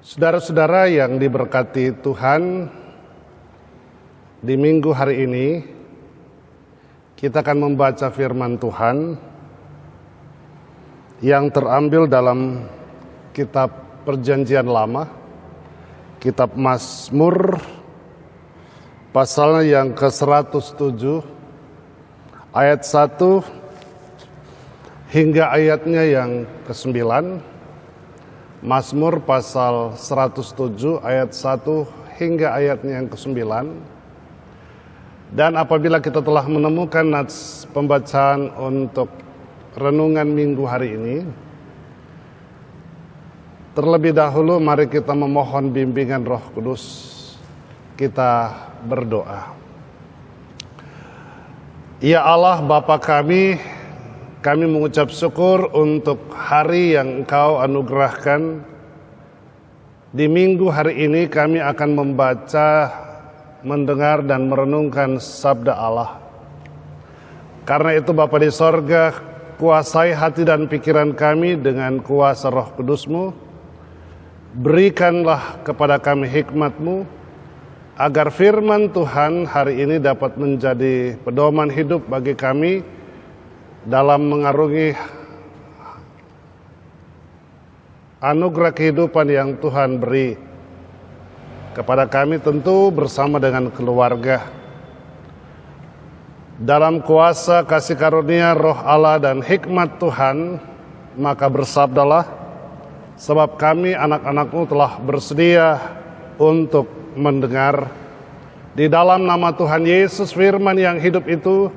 Saudara-saudara yang diberkati Tuhan, di minggu hari ini kita akan membaca firman Tuhan yang terambil dalam kitab Perjanjian Lama, kitab Mazmur, pasalnya yang ke-107, ayat 1 hingga ayatnya yang ke-9. Mazmur pasal 107 ayat 1 hingga ayatnya yang ke-9. Dan apabila kita telah menemukan nats pembacaan untuk renungan minggu hari ini, terlebih dahulu mari kita memohon bimbingan Roh Kudus. Kita berdoa. Ya Allah Bapa kami mengucap syukur untuk hari yang Engkau anugerahkan. Di minggu hari ini kami akan membaca, mendengar dan merenungkan sabda Allah. Karena itu Bapa di sorga, kuasai hati dan pikiran kami dengan kuasa Roh Kudus-Mu. Berikanlah kepada kami hikmat-Mu, agar firman Tuhan hari ini dapat menjadi pedoman hidup bagi kami dalam mengarungi anugerah kehidupan yang Tuhan beri kepada kami, tentu bersama dengan keluarga. Dalam kuasa kasih karunia Roh Allah dan hikmat Tuhan, maka bersabdalah, sebab kami anak-anak-Mu telah bersedia untuk mendengar. Di dalam nama Tuhan Yesus firman yang hidup itu,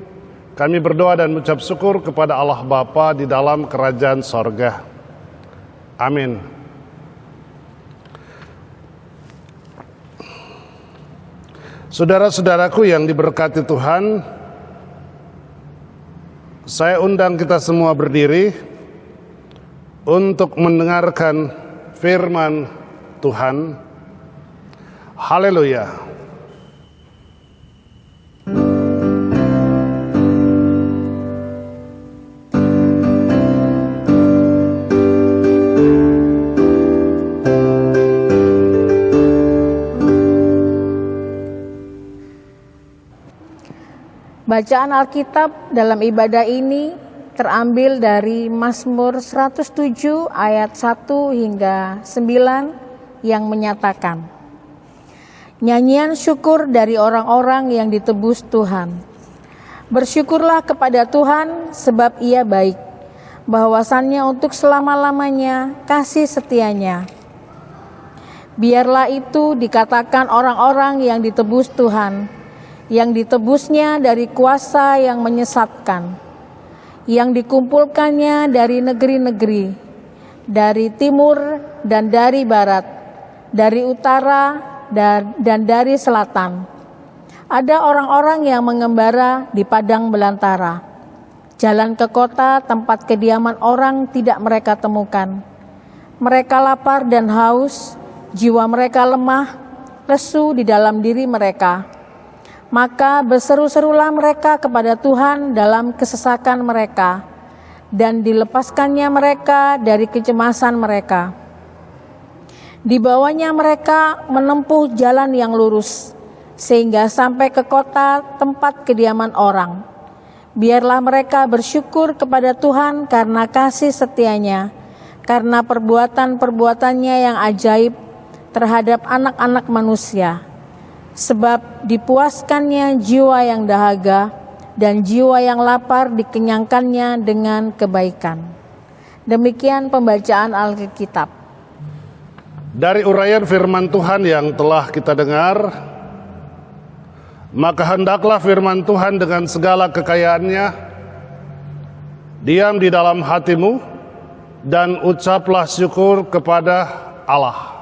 kami berdoa dan mengucap syukur kepada Allah Bapa di dalam kerajaan sorga. Amin. Saudara-saudaraku yang diberkati Tuhan, saya undang kita semua berdiri untuk mendengarkan firman Tuhan. Haleluya. Bacaan Alkitab dalam ibadah ini terambil dari Mazmur 107 ayat 1 hingga 9 yang menyatakan, nyanyian syukur dari orang-orang yang ditebus Tuhan. Bersyukurlah kepada Tuhan sebab Ia baik, bahwasannya untuk selama-lamanya kasih setianya. Biarlah itu dikatakan orang-orang yang ditebus Tuhan, yang ditebusnya dari kuasa yang menyesatkan, yang dikumpulkannya dari negeri-negeri, dari timur dan dari barat, dari utara dan dari selatan. Ada orang-orang yang mengembara di padang belantara. Jalan ke kota tempat kediaman orang tidak mereka temukan. Mereka lapar dan haus, jiwa mereka lemah, lesu di dalam diri mereka. Maka berseru-serulah mereka kepada Tuhan dalam kesesakan mereka, dan dilepaskannya mereka dari kecemasan mereka. Dibawanya mereka menempuh jalan yang lurus, sehingga sampai ke kota tempat kediaman orang. Biarlah mereka bersyukur kepada Tuhan karena kasih setianya, karena perbuatan-perbuatannya yang ajaib terhadap anak-anak manusia. Sebab dipuaskannya jiwa yang dahaga, dan jiwa yang lapar dikenyangkannya dengan kebaikan. Demikian pembacaan Alkitab. Dari uraian firman Tuhan yang telah kita dengar, maka hendaklah firman Tuhan dengan segala kekayaannya diam di dalam hatimu, dan ucaplah syukur kepada Allah.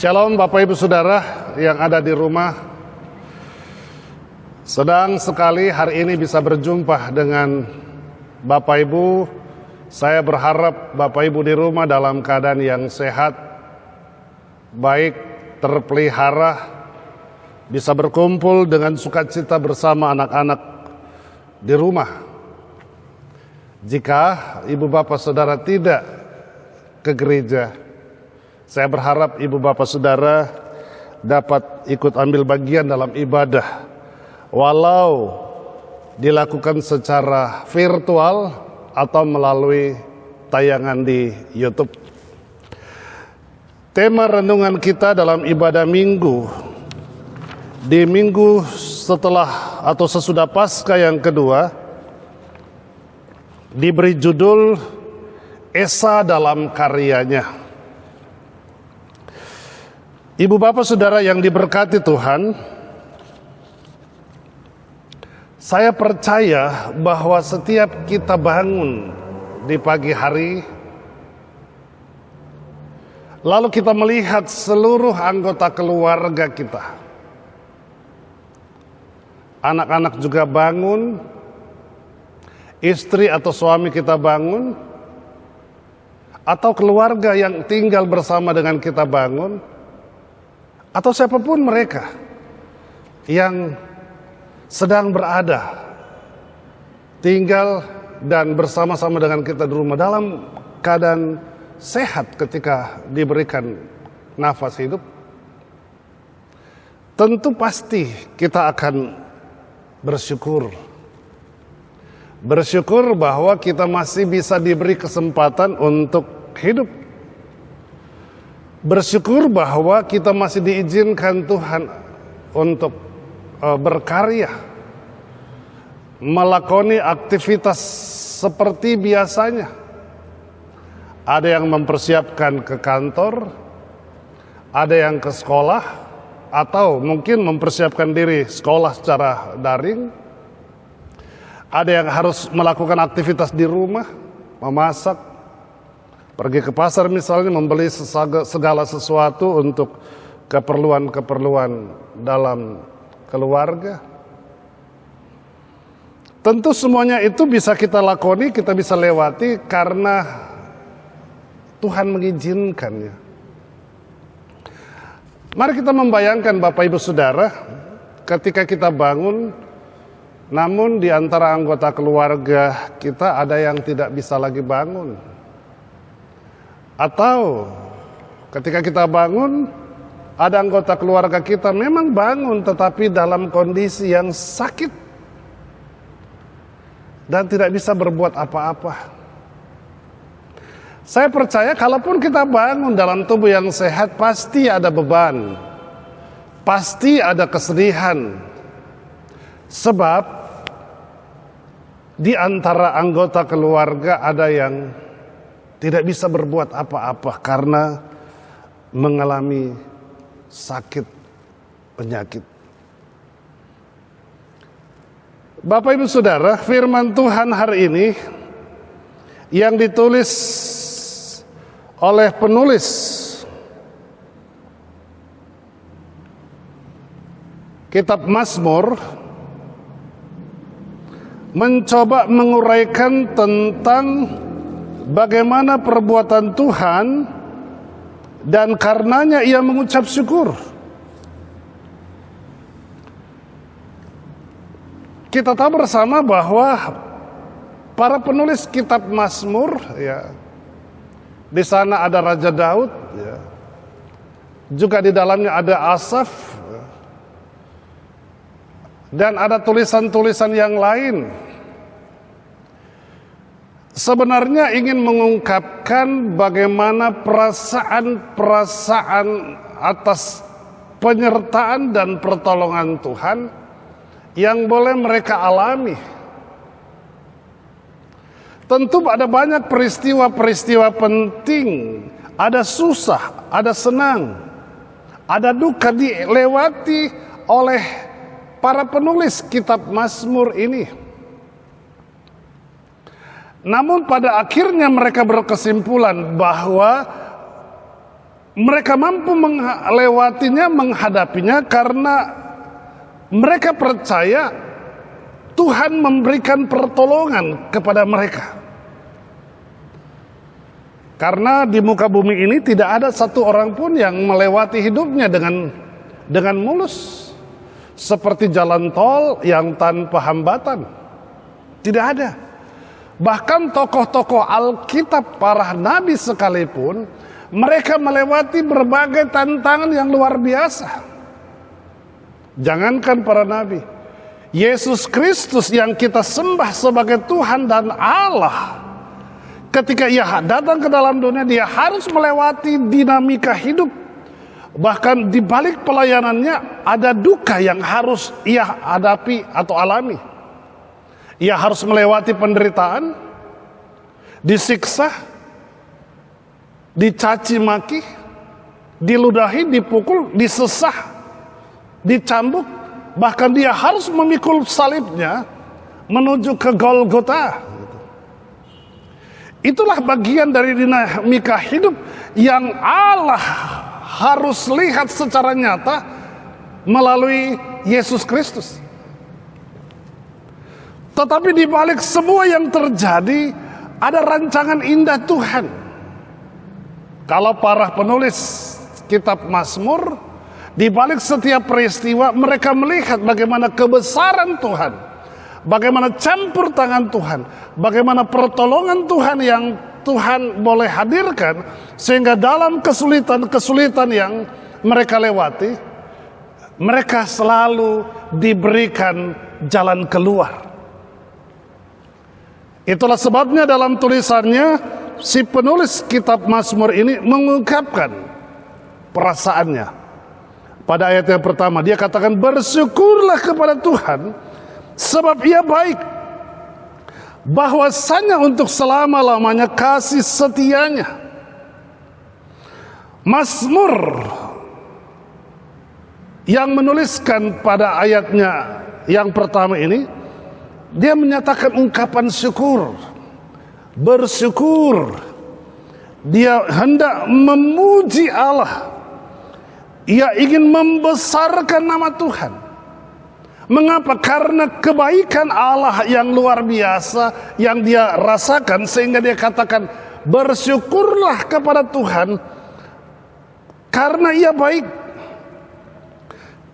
Shalom Bapak Ibu Saudara yang ada di rumah. Sedang sekali hari ini bisa berjumpa dengan Bapak Ibu. Saya berharap Bapak Ibu di rumah dalam keadaan yang sehat, baik, terpelihara, bisa berkumpul dengan sukacita bersama anak-anak di rumah. Jika Ibu Bapak Saudara tidak ke gereja, saya berharap Ibu Bapak Saudara dapat ikut ambil bagian dalam ibadah, walau dilakukan secara virtual atau melalui tayangan di YouTube. Tema renungan kita dalam ibadah minggu, di minggu setelah atau sesudah Paskah yang kedua, diberi judul Esa dalam karyanya. Ibu Bapak Saudara yang diberkati Tuhan, saya percaya bahwa setiap kita bangun di pagi hari, lalu kita melihat seluruh anggota keluarga kita, anak-anak juga bangun, istri atau suami kita bangun, atau keluarga yang tinggal bersama dengan kita bangun, atau siapapun mereka yang sedang berada, tinggal dan bersama-sama dengan kita di rumah dalam keadaan sehat ketika diberikan nafas hidup, tentu pasti kita akan bersyukur. Bersyukur bahwa kita masih bisa diberi kesempatan untuk hidup. Bersyukur bahwa kita masih diizinkan Tuhan untuk berkarya, melakoni aktivitas seperti biasanya. Ada yang mempersiapkan ke kantor, ada yang ke sekolah, atau mungkin mempersiapkan diri sekolah secara daring. Ada yang harus melakukan aktivitas di rumah, memasak, pergi ke pasar misalnya, membeli segala sesuatu untuk keperluan-keperluan dalam keluarga. Tentu semuanya itu bisa kita lakoni, kita bisa lewati karena Tuhan mengizinkannya. Mari kita membayangkan Bapak Ibu Saudara, ketika kita bangun, namun di antara anggota keluarga kita ada yang tidak bisa lagi bangun. Atau ketika kita bangun, ada anggota keluarga kita memang bangun tetapi dalam kondisi yang sakit dan tidak bisa berbuat apa-apa. Saya percaya kalaupun kita bangun dalam tubuh yang sehat, pasti ada beban, pasti ada kesedihan. Sebab di antara anggota keluarga ada yang tidak bisa berbuat apa-apa karena mengalami sakit, penyakit. Bapak Ibu Saudara, firman Tuhan hari ini yang ditulis oleh penulis kitab Mazmur mencoba menguraikan tentang bagaimana perbuatan Tuhan dan karenanya ia mengucap syukur. Kita tahu bersama bahwa para penulis kitab Mazmur, ya, di sana ada Raja Daud, ya, juga di dalamnya ada Asaf, ya, dan ada tulisan-tulisan yang lain. Sebenarnya ingin mengungkapkan bagaimana perasaan-perasaan atas penyertaan dan pertolongan Tuhan yang boleh mereka alami. Tentu ada banyak peristiwa-peristiwa penting, ada susah, ada senang, ada duka dilewati oleh para penulis kitab Mazmur ini. Namun pada akhirnya mereka berkesimpulan bahwa Mereka mampu melewatinya, menghadapinya karena mereka percaya Tuhan memberikan pertolongan kepada mereka. Karena di muka bumi ini tidak ada satu orang pun yang melewati hidupnya dengan mulus, seperti jalan tol yang tanpa hambatan. Tidak ada. Bahkan tokoh-tokoh Alkitab, para nabi sekalipun, mereka melewati berbagai tantangan yang luar biasa. Jangankan para nabi, Yesus Kristus yang kita sembah sebagai Tuhan dan Allah, ketika ia datang ke dalam dunia, dia harus melewati dinamika hidup. Bahkan di balik pelayanannya ada duka yang harus ia hadapi atau alami. Ia harus melewati penderitaan, disiksa, dicaci maki, diludahi, dipukul, disesah, dicambuk. Bahkan dia harus memikul salibnya menuju ke Golgota. Itulah bagian dari dinamika hidup yang Allah harus lihat secara nyata melalui Yesus Kristus. Tetapi di balik semua yang terjadi ada rancangan indah Tuhan. Kalau para penulis kitab Mazmur, di balik setiap peristiwa mereka melihat bagaimana kebesaran Tuhan, bagaimana campur tangan Tuhan, bagaimana pertolongan Tuhan yang Tuhan boleh hadirkan, sehingga dalam kesulitan-kesulitan yang mereka lewati, mereka selalu diberikan jalan keluar. Itulah sebabnya dalam tulisannya, si penulis kitab Mazmur ini mengungkapkan perasaannya. Pada ayat yang pertama dia katakan, bersyukurlah kepada Tuhan sebab ia baik, bahwasanya untuk selama-lamanya kasih setianya. Mazmur yang menuliskan pada ayatnya yang pertama ini, dia menyatakan ungkapan syukur, bersyukur. Dia hendak memuji Allah, ia ingin membesarkan nama Tuhan. Mengapa? Karena kebaikan Allah yang luar biasa yang dia rasakan, sehingga dia katakan, bersyukurlah kepada Tuhan karena ia baik.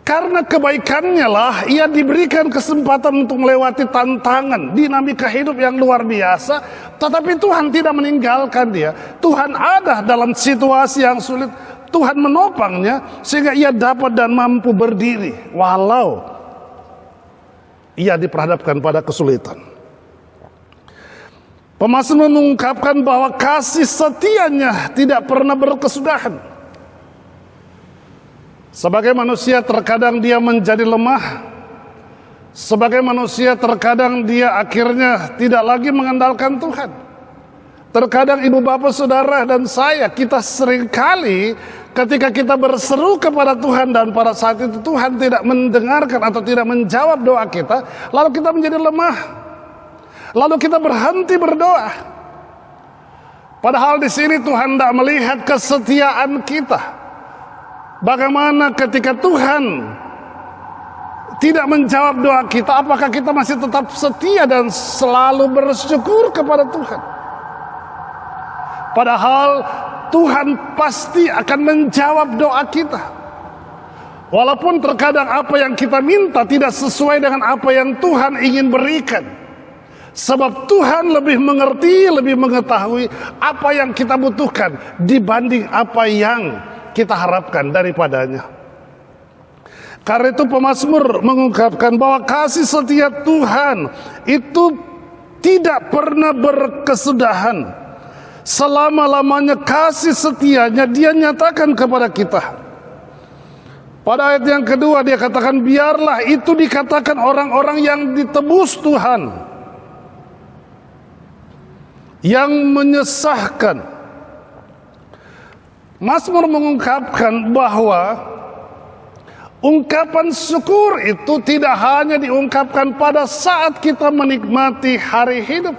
Karena kebaikannya lah ia diberikan kesempatan untuk melewati tantangan, dinamika hidup yang luar biasa. Tetapi Tuhan tidak meninggalkan dia. Tuhan ada dalam situasi yang sulit. Tuhan menopangnya sehingga ia dapat dan mampu berdiri walau ia diperhadapkan pada kesulitan. Pemazmur mengungkapkan bahwa kasih setianya tidak pernah berkesudahan. Sebagai manusia terkadang dia menjadi lemah. Sebagai manusia terkadang dia akhirnya tidak lagi mengandalkan Tuhan. Terkadang ibu bapak saudara dan saya, kita seringkali ketika kita berseru kepada Tuhan dan pada saat itu Tuhan tidak mendengarkan atau tidak menjawab doa kita, lalu kita menjadi lemah. Lalu kita berhenti berdoa. Padahal di sini Tuhan tidak melihat kesetiaan kita. Bagaimana ketika Tuhan tidak menjawab doa kita, apakah kita masih tetap setia dan selalu bersyukur kepada Tuhan? Padahal Tuhan pasti akan menjawab doa kita. Walaupun terkadang apa yang kita minta tidak sesuai dengan apa yang Tuhan ingin berikan. Sebab Tuhan lebih mengerti, lebih mengetahui apa yang kita butuhkan dibanding apa yang kita harapkan daripadanya. Karena itu pemazmur mengungkapkan bahwa kasih setia Tuhan itu tidak pernah berkesudahan. Selama-lamanya kasih setianya dia nyatakan kepada kita. Pada ayat yang kedua dia katakan, biarlah itu dikatakan orang-orang yang ditebus Tuhan, yang menyesahkan. Mazmur mengungkapkan bahwa ungkapan syukur itu tidak hanya diungkapkan pada saat kita menikmati hari hidup.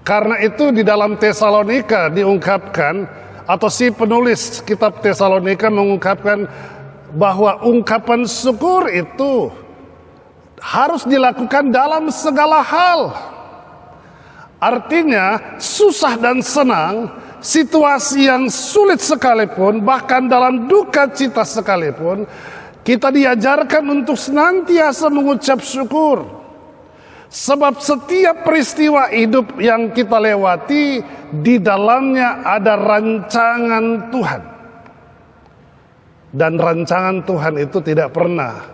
Karena itu di dalam Tesalonika diungkapkan atau si penulis kitab Tesalonika mengungkapkan bahwa ungkapan syukur itu harus dilakukan dalam segala hal. Artinya susah dan senang, situasi yang sulit sekalipun, bahkan dalam duka cita sekalipun, kita diajarkan untuk senantiasa mengucap syukur. Sebab setiap peristiwa hidup yang kita lewati, di dalamnya ada rancangan Tuhan. Dan rancangan Tuhan itu tidak pernah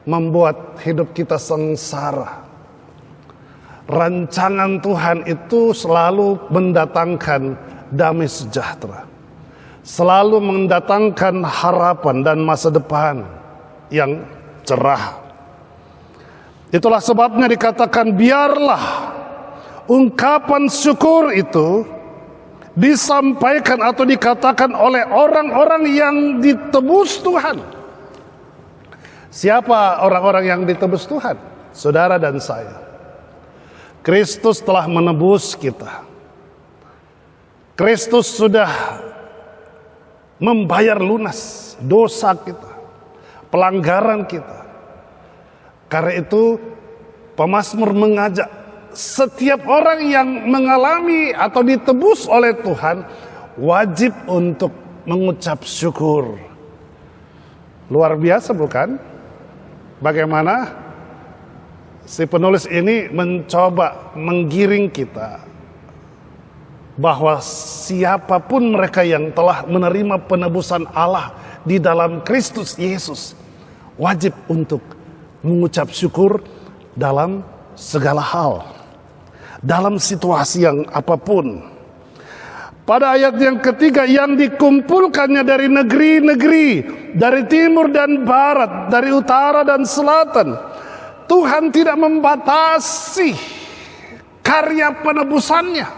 membuat hidup kita sengsara. Rancangan Tuhan itu selalu mendatangkan damai sejahtera, selalu mendatangkan harapan dan masa depan yang cerah. Itulah sebabnya dikatakan, biarlah ungkapan syukur itu disampaikan atau dikatakan oleh orang-orang yang ditebus Tuhan. Siapa orang-orang yang ditebus Tuhan? Saudara dan saya. Kristus telah menebus kita. Kristus sudah membayar lunas dosa kita, pelanggaran kita. Karena itu pemazmur mengajak setiap orang yang mengalami atau ditebus oleh Tuhan wajib untuk mengucap syukur. Luar biasa bukan? Bagaimana si penulis ini mencoba menggiring kita bahwa siapapun mereka yang telah menerima penebusan Allah di dalam Kristus Yesus wajib untuk mengucap syukur dalam segala hal, dalam situasi yang apapun. Pada ayat yang ketiga, yang dikumpulkannya dari negeri-negeri, dari timur dan barat, dari utara dan selatan. Tuhan tidak membatasi karya penebusannya.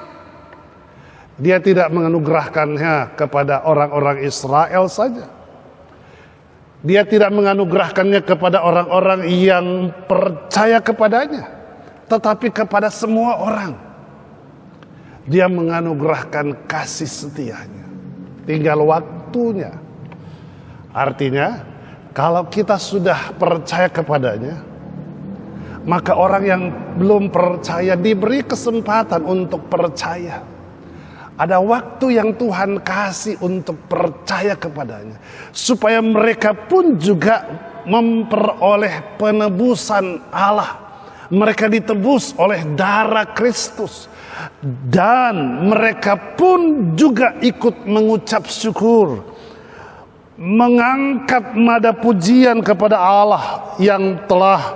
Dia tidak menganugerahkannya kepada orang-orang Israel saja. Dia tidak menganugerahkannya kepada orang-orang yang percaya kepadanya, tetapi kepada semua orang. Dia menganugerahkan kasih setianya. Tinggal waktunya. Artinya, kalau kita sudah percaya kepadanya, maka orang yang belum percaya diberi kesempatan untuk percaya. Ada waktu yang Tuhan kasih untuk percaya kepadanya, supaya mereka pun juga memperoleh penebusan Allah. Mereka ditebus oleh darah Kristus, dan mereka pun juga ikut mengucap syukur, mengangkat nada pujian kepada Allah yang telah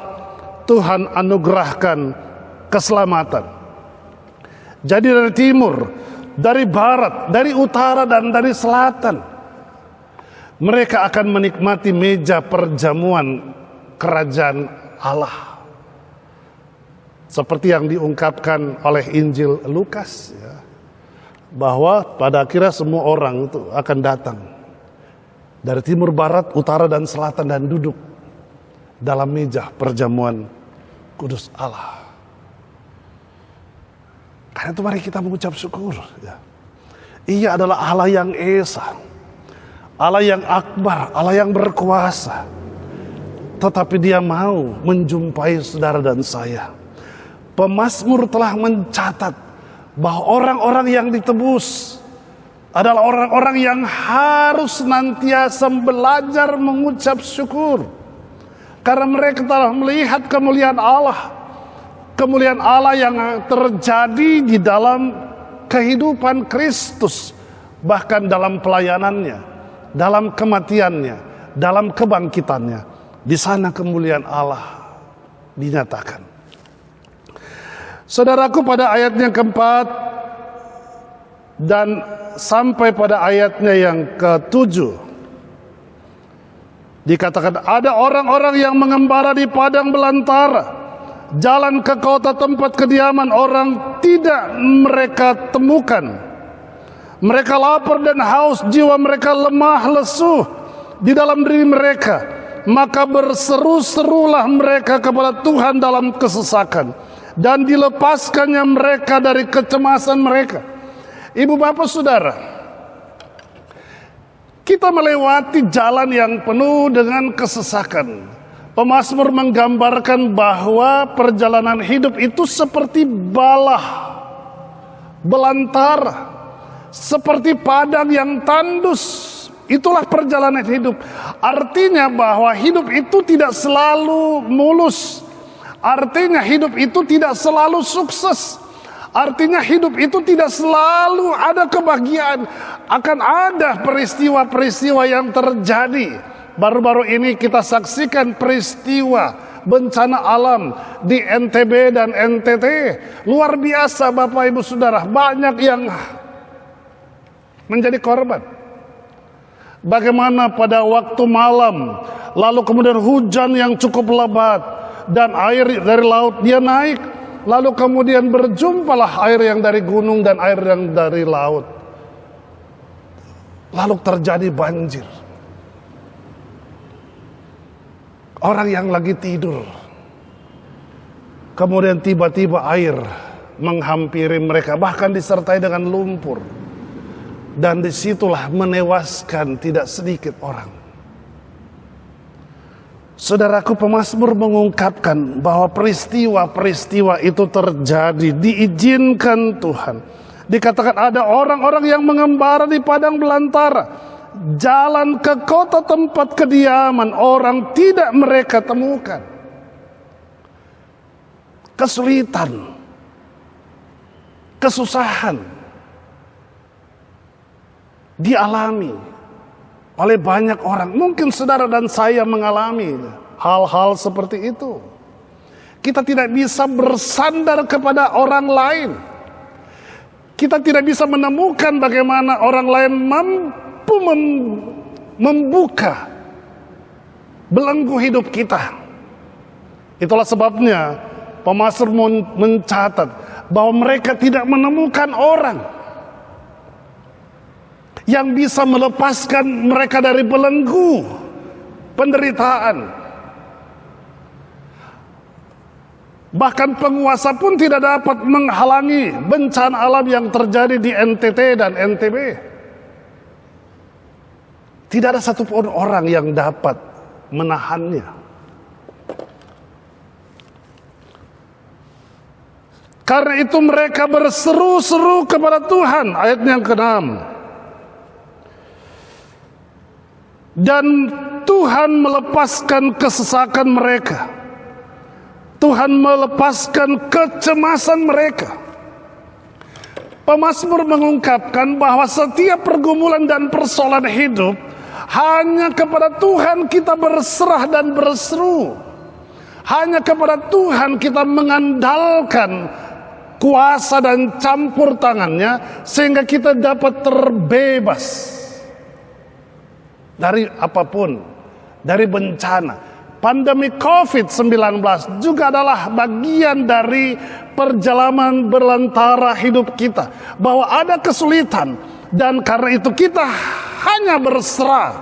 Tuhan anugerahkan keselamatan. Jadi dari timur, dari barat, dari utara, dan dari selatan, mereka akan menikmati meja perjamuan kerajaan Allah. Seperti yang diungkapkan oleh Injil Lukas, ya, bahwa pada akhirnya semua orang itu akan datang dari timur, barat, utara, dan selatan, dan duduk dalam meja perjamuan kudus Allah. Karena itu mari kita mengucap syukur. Ya. Ia adalah Allah yang esa, Allah yang akbar, Allah yang berkuasa. Tetapi dia mau menjumpai saudara dan saya. Pemazmur telah mencatat bahwa orang-orang yang ditebus adalah orang-orang yang harus senantiasa belajar mengucap syukur. Karena mereka telah melihat kemuliaan Allah. Kemuliaan Allah yang terjadi di dalam kehidupan Kristus, bahkan dalam pelayanannya, dalam kematiannya, dalam kebangkitannya. Di sana kemuliaan Allah dinyatakan. Saudaraku, pada ayat yang keempat dan sampai pada ayatnya yang ketujuh, dikatakan ada orang-orang yang mengembara di padang belantara, jalan ke kota tempat kediaman orang tidak mereka temukan. Mereka lapar dan haus, jiwa mereka lemah lesu di dalam diri mereka. Maka berseru-serulah mereka kepada Tuhan dalam kesesakan, dan dilepaskannya mereka dari kecemasan mereka. Ibu bapak saudara, Kita melewati jalan yang penuh dengan kesesakan. Pemazmur menggambarkan bahwa perjalanan hidup itu seperti balah, belantara, seperti padang yang tandus. Itulah perjalanan hidup. Artinya bahwa hidup itu tidak selalu mulus. Artinya hidup itu tidak selalu sukses. Artinya hidup itu tidak selalu ada kebahagiaan. Akan ada peristiwa-peristiwa yang terjadi. Baru-baru ini kita saksikan peristiwa bencana alam di NTB dan NTT. Luar biasa Bapak Ibu Saudara, banyak yang menjadi korban. Bagaimana pada waktu malam, lalu kemudian hujan yang cukup lebat, dan air dari laut dia naik, lalu kemudian berjumpalah air yang dari gunung dan air yang dari laut. Lalu terjadi banjir. Orang yang lagi tidur, kemudian tiba-tiba air menghampiri mereka, bahkan disertai dengan lumpur. Dan disitulah menewaskan tidak sedikit orang. Saudaraku, pemazmur mengungkapkan bahwa peristiwa-peristiwa itu terjadi, diizinkan Tuhan. Dikatakan ada orang-orang yang mengembara di padang belantara, jalan ke kota tempat kediaman orang tidak mereka temukan. Kesulitan, kesusahan dialami oleh banyak orang. Mungkin saudara dan saya mengalami hal-hal seperti itu. Kita tidak bisa bersandar kepada orang lain. Kita tidak bisa menemukan bagaimana orang lain mampu membuka belenggu hidup kita. Itulah sebabnya pemazmur mencatat bahwa mereka tidak menemukan orang yang bisa melepaskan mereka dari belenggu penderitaan. Bahkan penguasa pun tidak dapat menghalangi bencana alam yang terjadi di NTT dan NTB. Tidak ada satupun orang yang dapat menahannya. Karena itu mereka berseru-seru kepada Tuhan. Ayat yang ke-6. Dan Tuhan melepaskan kesesakan mereka. Tuhan melepaskan kecemasan mereka. Pemazmur mengungkapkan bahwa setiap pergumulan dan persoalan hidup, hanya kepada Tuhan kita berserah dan berseru. Hanya kepada Tuhan kita mengandalkan kuasa dan campur tangannya, sehingga kita dapat terbebas dari apapun, dari bencana. Pandemi COVID-19 juga adalah bagian dari perjalanan berlantara hidup kita, bahwa ada kesulitan, dan karena itu kita hanya berserah,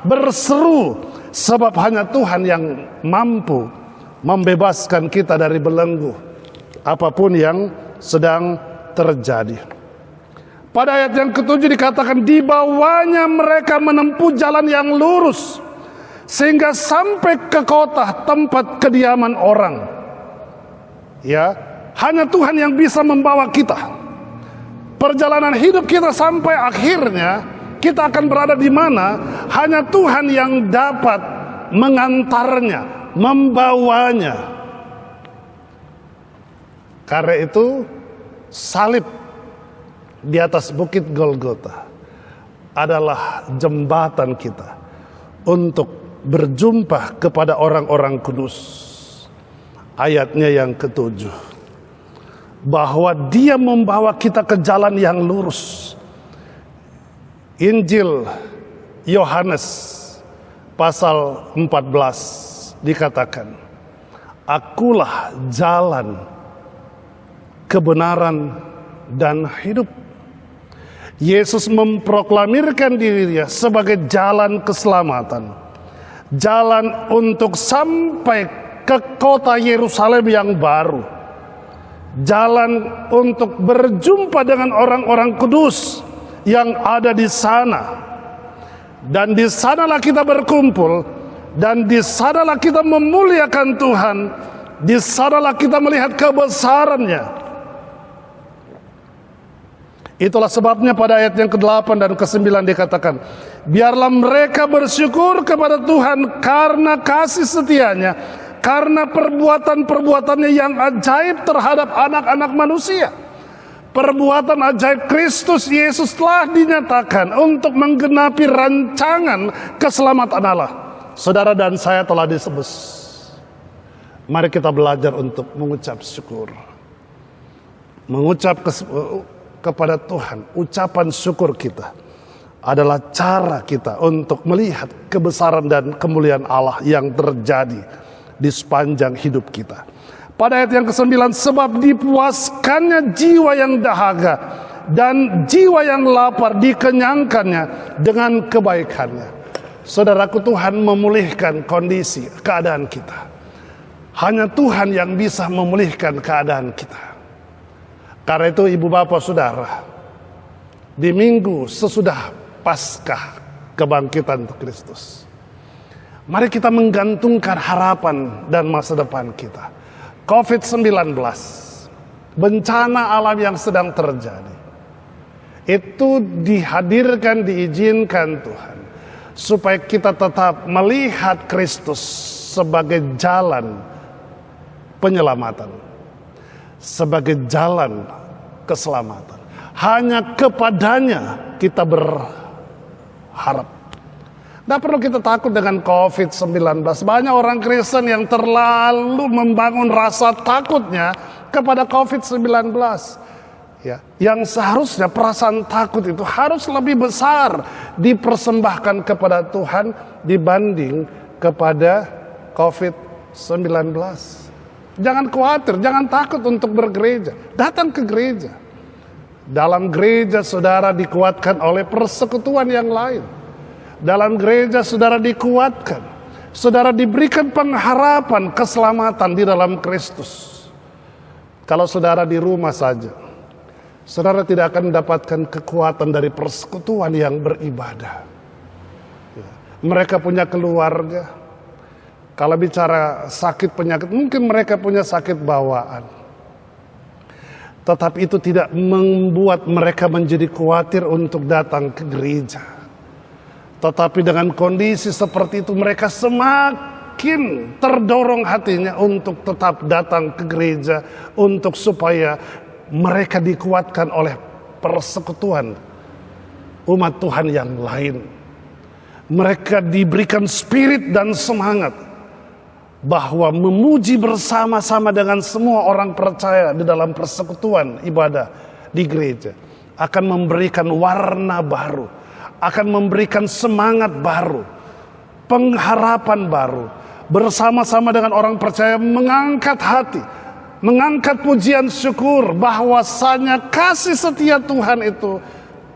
berseru, sebab hanya Tuhan yang mampu membebaskan kita dari belenggu apapun yang sedang terjadi. Pada ayat yang ke-7 dikatakan, di bawahnya mereka menempuh jalan yang lurus, sehingga sampai ke kota tempat kediaman orang. Ya, hanya Tuhan yang bisa membawa kita. Perjalanan hidup kita sampai akhirnya kita akan berada di mana, hanya Tuhan yang dapat mengantarnya, membawanya. Karena itu salib di atas bukit Golgota adalah jembatan kita untuk berjumpa kepada orang-orang kudus. Ayatnya yang ke-7, bahwa dia membawa kita ke jalan yang lurus. Injil Yohanes pasal 14 dikatakan, akulah jalan, kebenaran, dan hidup. Yesus memproklamirkan dirinya sebagai jalan keselamatan, jalan untuk sampai ke kota Yerusalem yang baru, jalan untuk berjumpa dengan orang-orang kudus yang ada di sana, dan di sanalah kita berkumpul, dan di sanalah kita memuliakan Tuhan, di sanalah kita melihat kebesaran-Nya. Itulah sebabnya pada ayat yang ke-8 dan ke-9 dikatakan, biarlah mereka bersyukur kepada Tuhan karena kasih setianya, karena perbuatan-perbuatannya yang ajaib terhadap anak-anak manusia. Perbuatan ajaib Kristus Yesus telah dinyatakan untuk menggenapi rancangan keselamatan Allah. Saudara dan saya telah ditebus. Mari kita belajar untuk mengucap syukur. Mengucap kepada Tuhan, ucapan syukur kita adalah cara kita untuk melihat kebesaran dan kemuliaan Allah yang terjadi di sepanjang hidup kita. Pada ayat yang ke-9, sebab dipuaskannya jiwa yang dahaga dan jiwa yang lapar dikenyangkannya dengan kebaikannya. Saudaraku, Tuhan memulihkan kondisi keadaan kita. Hanya Tuhan yang bisa memulihkan keadaan kita. Karena itu ibu bapak saudara, di minggu sesudah Paskah kebangkitan Kristus, mari kita menggantungkan harapan dan masa depan kita. COVID-19, bencana alam yang sedang terjadi, itu dihadirkan, diizinkan Tuhan, supaya kita tetap melihat Kristus sebagai jalan penyelamatan, sebagai jalan keselamatan. Hanya kepadanya kita berharap. Tidak perlu kita takut dengan COVID-19. Banyak orang Kristen yang terlalu membangun rasa takutnya kepada COVID-19. Ya, yang seharusnya perasaan takut itu harus lebih besar dipersembahkan kepada Tuhan dibanding kepada COVID-19. Jangan khawatir, jangan takut untuk bergereja. Datang ke gereja. Dalam gereja saudara dikuatkan oleh persekutuan yang lain. Dalam gereja saudara dikuatkan. Saudara diberikan pengharapan keselamatan di dalam Kristus. Kalau saudara di rumah saja, saudara tidak akan mendapatkan kekuatan dari persekutuan yang beribadah. Mereka punya keluarga. Kalau bicara sakit penyakit, mungkin mereka punya sakit bawaan. Tetapi itu tidak membuat mereka menjadi khawatir untuk datang ke gereja. Tetapi dengan kondisi seperti itu mereka semakin terdorong hatinya untuk tetap datang ke gereja, untuk supaya mereka dikuatkan oleh persekutuan umat Tuhan yang lain. Mereka diberikan spirit dan semangat bahwa memuji bersama-sama dengan semua orang percaya di dalam persekutuan ibadah di gereja akan memberikan warna baru, akan memberikan semangat baru, pengharapan baru. Bersama-sama dengan orang percaya mengangkat hati, mengangkat pujian syukur bahwasanya kasih setia Tuhan itu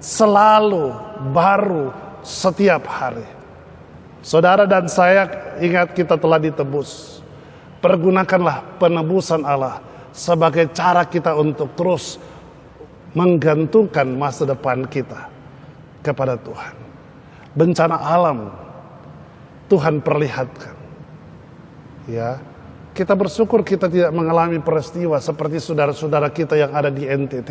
selalu baru setiap hari. Saudara dan saya, ingat kita telah ditebus. Pergunakanlah penebusan Allah sebagai cara kita untuk terus menggantungkan masa depan kita kepada Tuhan. Bencana alam Tuhan perlihatkan. Ya, kita bersyukur kita tidak mengalami peristiwa seperti saudara-saudara kita yang ada di NTT.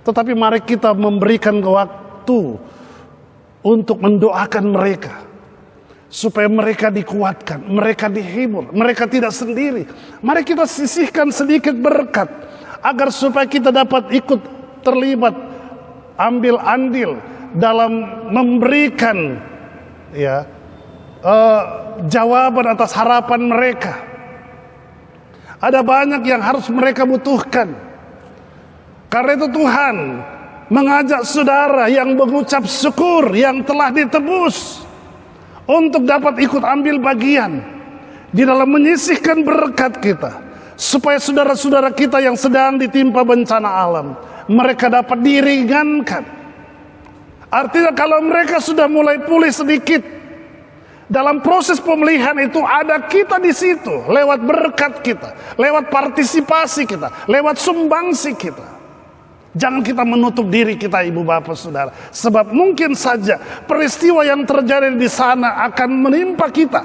Tetapi mari kita memberikan waktu untuk mendoakan mereka, supaya mereka dikuatkan, mereka dihibur, mereka tidak sendiri. Mari kita sisihkan sedikit berkat agar supaya kita dapat ikut terlibat, ambil andil dalam memberikan jawaban atas harapan mereka. Ada banyak yang harus mereka butuhkan. Karena itu Tuhan mengajak saudara yang mengucap syukur, yang telah ditebus, untuk dapat ikut ambil bagian di dalam menyisihkan berkat kita, supaya saudara-saudara kita yang sedang ditimpa bencana alam, mereka dapat diringankan. Artinya kalau mereka sudah mulai pulih sedikit, dalam proses pemulihan itu ada kita di situ, lewat berkat kita, lewat partisipasi kita, lewat sumbangsi kita. Jangan kita menutup diri kita, ibu bapak saudara. Sebab mungkin saja peristiwa yang terjadi di sana akan menimpa kita.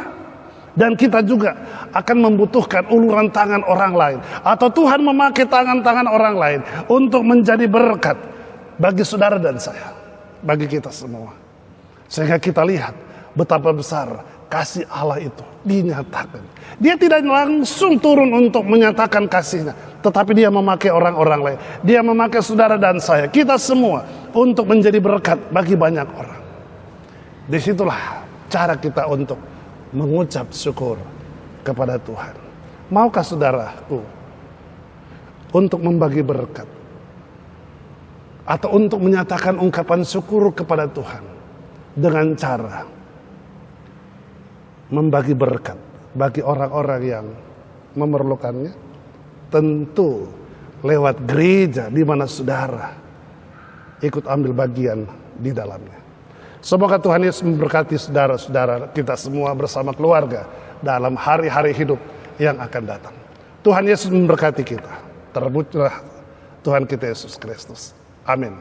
Dan kita juga akan membutuhkan uluran tangan orang lain. Atau Tuhan memakai tangan-tangan orang lain untuk menjadi berkat bagi saudara dan saya. Bagi kita semua. Sehingga kita lihat betapa besar kasih Allah itu dinyatakan. Dia tidak langsung turun untuk menyatakan kasihnya, tetapi dia memakai orang-orang lain. Dia memakai saudara dan saya, kita semua, untuk menjadi berkat bagi banyak orang. Disitulah cara kita untuk mengucap syukur kepada Tuhan. Maukah saudaraku untuk membagi berkat atau untuk menyatakan ungkapan syukur kepada Tuhan dengan cara membagi berkat bagi orang-orang yang memerlukannya? Tentu lewat gereja di mana saudara ikut ambil bagian di dalamnya. Semoga Tuhan Yesus memberkati saudara-saudara kita semua bersama keluarga dalam hari-hari hidup yang akan datang. Tuhan Yesus memberkati kita. Terpujilah Tuhan kita Yesus Kristus. Amin.